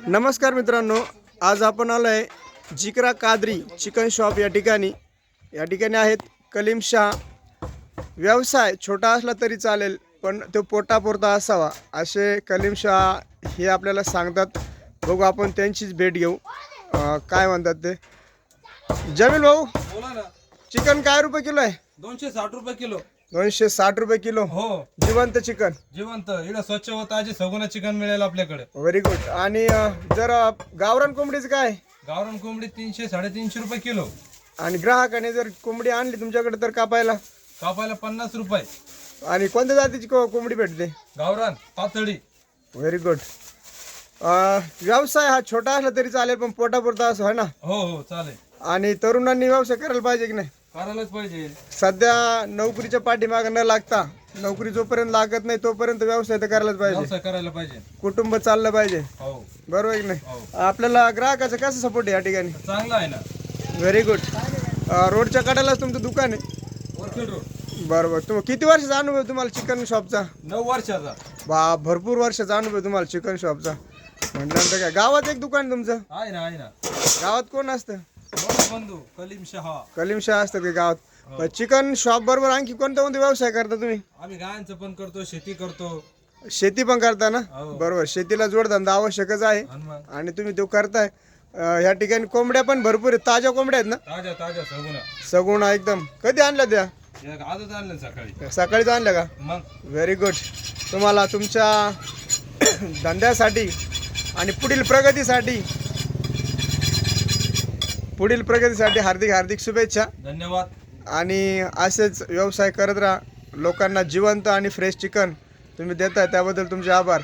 नमस्कार मित्रांनो, आज आपण आलो आहे जिकरा कादरी चिकन शॉप या ठिकाणी आहेत कलीम शाह. व्यवसाय छोटा असला तरी चालेल, पण तो पोटापुरता असावा असे कलीम शाह हे आपल्याला सांगतात. बघू आपण त्यांचीच भेट घेऊ. काय म्हणतात ते. जमील भाऊ, बोला ना. चिकन काय रुपये किलो आहे? 260 रुपये किलो. 260 रुपये किलो. हो, जिवंत चिकन. जिवंत इकडे स्वच्छ व ताजे सगुना चिकन मिळेल आपल्याकडे. Very good. आणि जर गावरान कोंबडीचं काय? गावरान कोंबडी 300-350 रुपये किलो. आणि ग्राहकाने जर कोंबडी आणली तुमच्याकडे तर कापायला 50 रुपये. आणि कोणत्या जातीची कोंबडी भेटते? गावरान पातळी. Very good. व्यवसाय हा छोटा असला तरी चालेल, पण पोटापुरता असं आहे ना. हो हो चालेल. आणि तरुणांनी व्यवसाय करायला पाहिजे की नाही? करायलाच पाहिजे. सध्या नोकरीच्या पाठीमागे न लागता, नोकरी जोपर्यंत लागत नाही तोपर्यंत व्यवसाय तर करायलाच पाहिजे. व्यवसाय करायला पाहिजे. कुटुंब चाललं पाहिजे. हो बरोबर की नाही? हो, आपल्याला ग्राहकाचा कसा सपोर्ट आहे या ठिकाणी? चांगला आहे ना. Very good. रोडच्या कडेलाच तुमचं दुकान आहे? वरखेड रोड. बरोबर. किती वर्षाचा अनुभव आहे तुम्हाला चिकन शॉपचा? 9 वर्षाचा. भरपूर वर्षाचा अनुभव आहे तुम्हाला चिकन शॉपचा. म्हटल्यानंतर काय, गावात एक दुकान आहे तुमचं? आहे ना, आहे ना. गावात कोण असतं? बंधू कलीम शहा. कलीम शाह असतं का गावात? पण चिकन शॉप बरोबर आणखी कोणता व्यवसाय करता तुम्ही? आम्ही गायांचं पण करतो, शेती करतो. शेती पण करता ना? हो. बरोबर. शेतीला जोडधंदा आवश्यकच आहे हनुमान. आणि तुम्ही तो करताय. ह्या ठिकाणी कोंबड्या पण भरपूर आहेत. ताज्या कोंबड्या आहेत ना? ताज्या ताज्या सगुना. सगुणा एकदम. कधी आणल्या त्या? आजच आणलं सकाळी. सकाळीच आणल्या का? मग व्हेरी गुड. तुम्हाला तुमच्या धंद्यासाठी आणि पुढील प्रगतीसाठी हार्दिक हार्दिक शुभेच्छा. धन्यवाद. आणि असेच व्यवसाय करत राहा. लोकांना जिवंत आणि फ्रेश चिकन तुम्ही देताय त्याबद्दल तुमचे आभार.